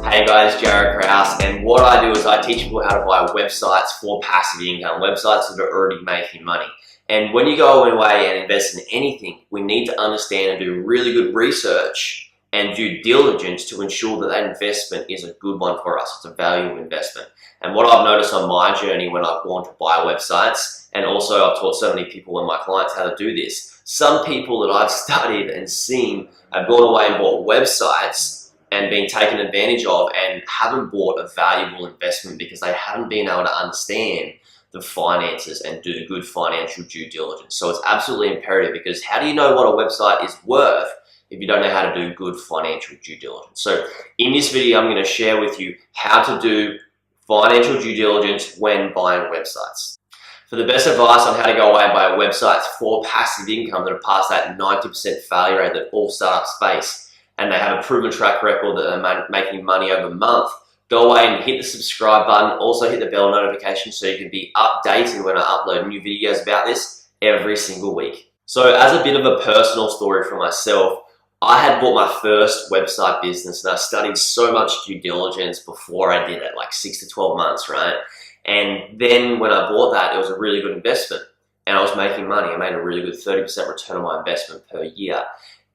Hey guys, Jared Krause, and what I do is I teach people how to buy websites for passive income, websites that are already making money. And when you go away and invest in anything, we need to understand and do really good research and due diligence to ensure that that investment is a good one for us. It's a value investment. And what I've noticed on my journey when I've gone to buy websites, and also I've taught so many people and my clients how to do this, some people that I've studied and seen have gone away and bought websites and being taken advantage of and haven't bought a valuable investment because they haven't been able to understand the finances and do good financial due diligence. So it's absolutely imperative, because how do you know what a website is worth if you don't know how to do good financial due diligence? So in this video, I'm going to share with you how to do financial due diligence when buying websites. For the best advice on how to go away and buy websites for passive income that are past that 90% failure rate that all startups face, and they have a proven track record that they're making money over a month, go away and hit the subscribe button. Also hit the bell notification so you can be updated when I upload new videos about this every single week. So as a bit of a personal story for myself, I had bought my first website business and I studied so much due diligence before I did it, like 6 to 12 months, right? And then when I bought that, it was a really good investment and I was making money. I made a really good 30% return on my investment per year.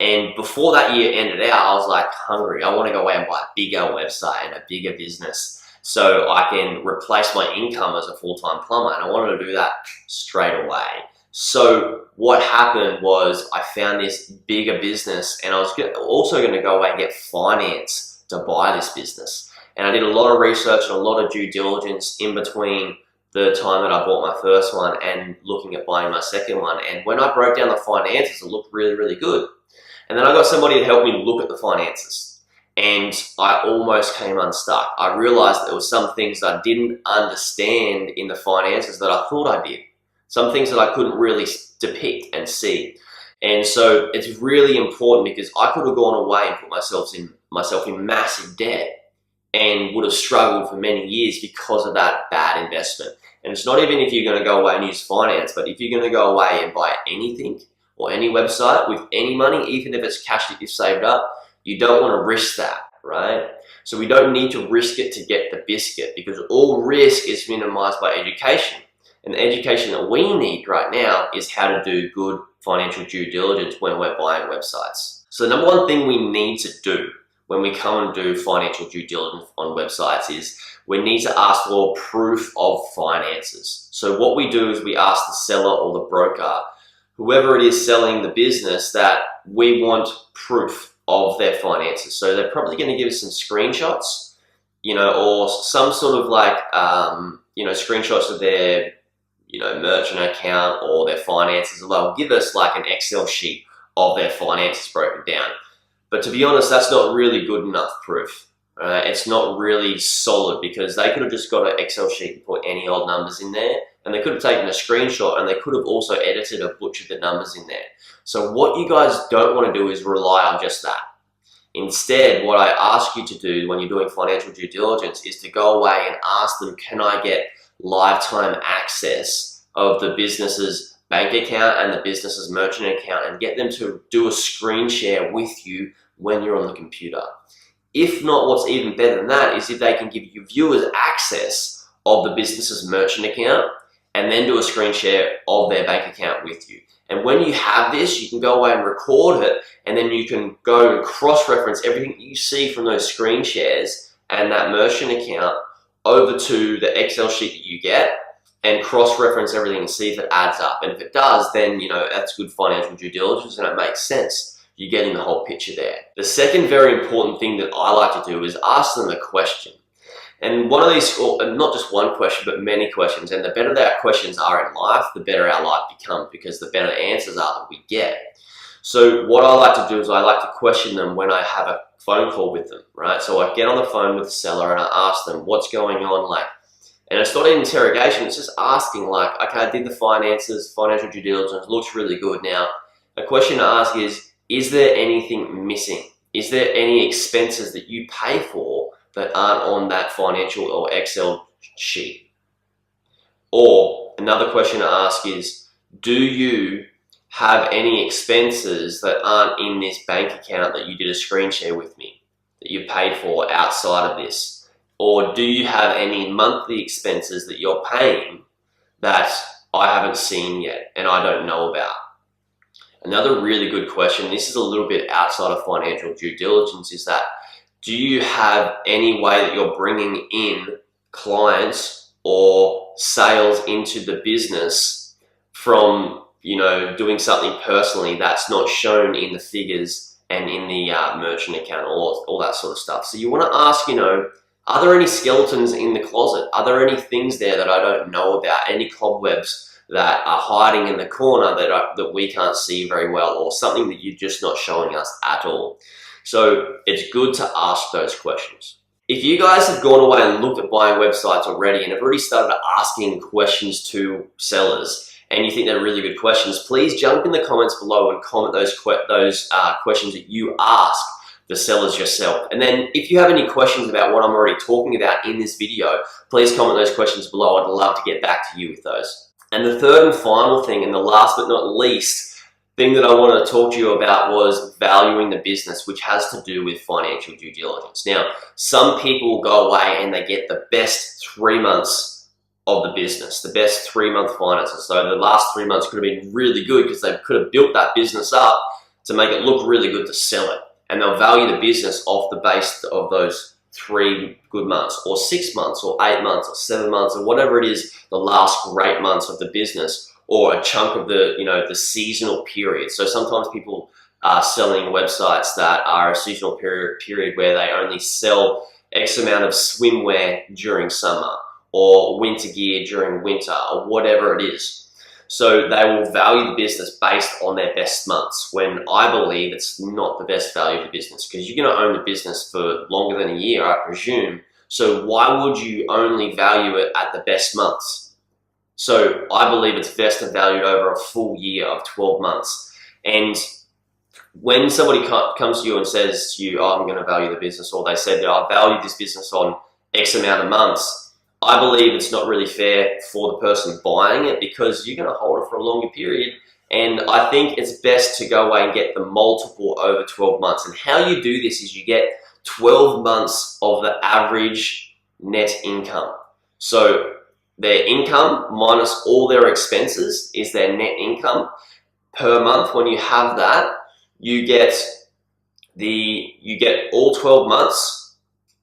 And before that year ended out, I was like hungry. I want to go away and buy a bigger website and a bigger business so I can replace my income as a full-time plumber. And I wanted to do that straight away. So what happened was I found this bigger business and I was also going to go away and get finance to buy this business. And I did a lot of research and a lot of due diligence in between the time that I bought my first one and looking at buying my second one. And when I broke down the finances, it looked really, really good. And then I got somebody to help me look at the finances and I almost came unstuck. I realized there were some things that I didn't understand in the finances that I thought I did. Some things that I couldn't really depict and see. And so it's really important, because I could have gone away and put myself in massive debt and would have struggled for many years because of that bad investment. And it's not even if you're going to go away and use finance, but if you're going to go away and buy anything or any website with any money, even if it's cash that you've saved up, you don't want to risk that, right? So we don't need to risk it to get the biscuit, because all risk is minimized by education. And the education that we need right now is how to do good financial due diligence when we're buying websites. So the number one thing we need to do when we come and do financial due diligence on websites is we need to ask for proof of finances. So what we do is we ask the seller or the broker, whoever it is selling the business, that we want proof of their finances. So they're probably going to give us some screenshots, or some sort of like, screenshots of their, merchant account or their finances. They'll give us like an Excel sheet of their finances broken down. But to be honest, that's not really good enough proof. It's not really solid, because they could have just got an Excel sheet and put any old numbers in there, and they could have taken a screenshot and they could have also edited or butchered the numbers in there. So what you guys don't want to do is rely on just that. Instead, what I ask you to do when you're doing financial due diligence is to go away and ask them, can I get lifetime access of the business's bank account and the business's merchant account, and get them to do a screen share with you when you're on the computer. If not, what's even better than that is if they can give you viewers access of the business's merchant account and then do a screen share of their bank account with you. And when you have this, you can go away and record it, and then you can go and cross-reference everything you see from those screen shares and that merchant account over to the Excel sheet that you get, and cross-reference everything and see if it adds up. And if it does, then that's good financial due diligence and it makes sense. You're getting the whole picture there. The second very important thing that I like to do is ask them a question. And one of these, or not just one question, but many questions. And the better that our questions are in life, the better our life becomes, because the better the answers are that we get. So what I like to do is I like to question them when I have a phone call with them, right? So I get on the phone with the seller and I ask them, what's going on? And it's not an interrogation, it's just asking, like, okay, I did the finances, financial due diligence, looks really good. Now, a question to ask is there anything missing? Is there any expenses that you pay for that aren't on that financial or Excel sheet? Or another question to ask is, do you have any expenses that aren't in this bank account that you did a screen share with me? that you've paid for outside of this? Or do you have any monthly expenses that you're paying that I haven't seen yet and I don't know about? Another really good question, this is a little bit outside of financial due diligence, is that do you have any way that you're bringing in clients or sales into the business from, doing something personally that's not shown in the figures and in the merchant account, all that sort of stuff? So you want to ask, are there any skeletons in the closet? Are there any things there that I don't know about? Any cobwebs that are hiding in the corner that we can't see very well, or something that you're just not showing us at all? So it's good to ask those questions. If you guys have gone away and looked at buying websites already and have already started asking questions to sellers, and you think they're really good questions, please jump in the comments below and comment those questions that you ask the sellers yourself. And then if you have any questions about what I'm already talking about in this video, please comment those questions below. I'd love to get back to you with those. And the third and final thing, and the last but not least thing that I wanted to talk to you about, was valuing the business, which has to do with financial due diligence. Now, some people go away and they get the best 3 months of the business, the best 3-month finances. So the last 3 months could have been really good because they could have built that business up to make it look really good to sell it. And they'll value the business off the base of those 3 good months, or 6 months, or 8 months, or 7 months, or whatever it is, the last great months of the business, or a chunk of the, the seasonal period. So sometimes people are selling websites that are a seasonal period where they only sell X amount of swimwear during summer, or winter gear during winter, or whatever it is. So they will value the business based on their best months, when I believe it's not the best value of the business, because you're going to own the business for longer than a year, I presume. So why would you only value it at the best months? So I believe it's best to value it over a full year of 12 months. And when somebody comes to you and says to you, oh, I'm going to value the business, or they said that I value this business on X amount of months, I believe it's not really fair for the person buying it, because you're going to hold it for a longer period. And I think it's best to go away and get the multiple over 12 months. And how you do this is you get 12 months of the average net income. So their income minus all their expenses is their net income per month. When you have that, you get all 12 months,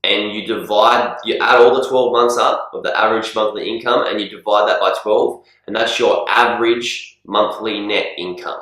and you add all the 12 months up of the average monthly income, and you divide that by 12, and that's your average monthly net income.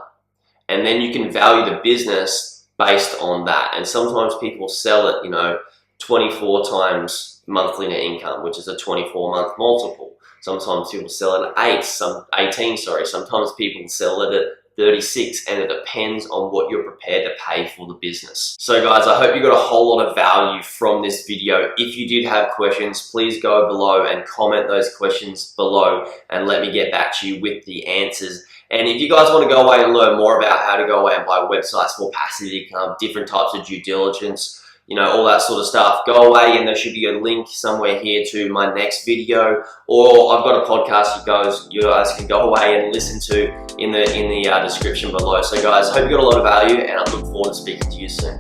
And then you can value the business based on that. And sometimes people sell it, 24 times monthly net income, which is a 24-month multiple. Sometimes people sell it at 18, sorry. Sometimes people sell it at 36, and it depends on what you're prepared to pay for the business. So guys, I hope you got a whole lot of value from this video. If you did have questions, please go below and comment those questions below, and let me get back to you with the answers. And if you guys want to go away and learn more about how to go away and buy websites for passive income, different types of due diligence, all that sort of stuff, go away, and there should be a link somewhere here to my next video, or I've got a podcast you guys can go away and listen to in the description below. So guys, hope you got a lot of value, and I look forward to speaking to you soon.